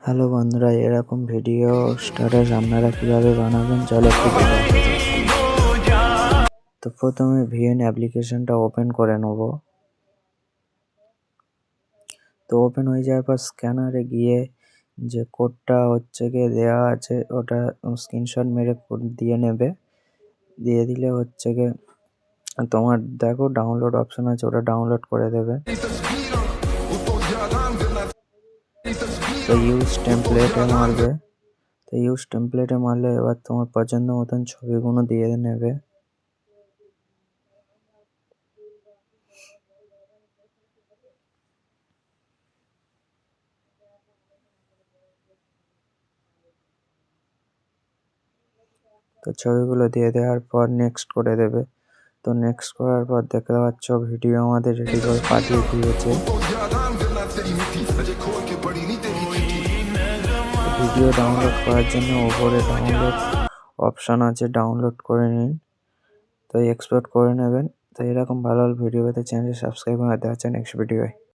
Hello বন্ধুরা, এরকম video status আপনারা কিভাবে বানাবেন চলো একটু দেখে আসা যাক। তো প্রথমে ভিএন অ্যাপ্লিকেশনটা ওপেন করে নেব। তো ওপেন হয়ে যাওয়ার পর স্ক্যানারে গিয়ে যে কোডটা হচ্ছে গিয়ে দেওয়া আছে ওটা স্ক্রিনশট মেরে কোড দিয়ে নেবে। দিয়ে দিলে হচ্ছে গিয়ে তোমার দেখো ডাউনলোড অপশন আছে, ওটা ডাউনলোড করে দেবে। তো ইউজ টেমপ্লেটে মারবে। তো ইউজ টেমপ্লেটে মারলে এবার তোমার পছন্দ মতন ছবিগুলো দিয়ে নেবে। তো ছবিগুলো দিয়ে দেওয়ার পর নেক্সট করে দেবে। তো নেক্সট করার পর দেখতে পাচ্ছ ভিডিও আমাদের রেডি করে পাঠিয়ে দিয়েছে। ভিডিও ডাউনলোড করার জন্য উপরে ডাউনলোড অপশান আছে, ডাউনলোড করে নিন। তো এক্সপোর্ট করে নেবেন। তো এরকম ভালো ভালো ভিডিও পেতে চ্যানেলটি সাবস্ক্রাইব করে দেওয়া হচ্ছে নেক্সট ভিডিওয়।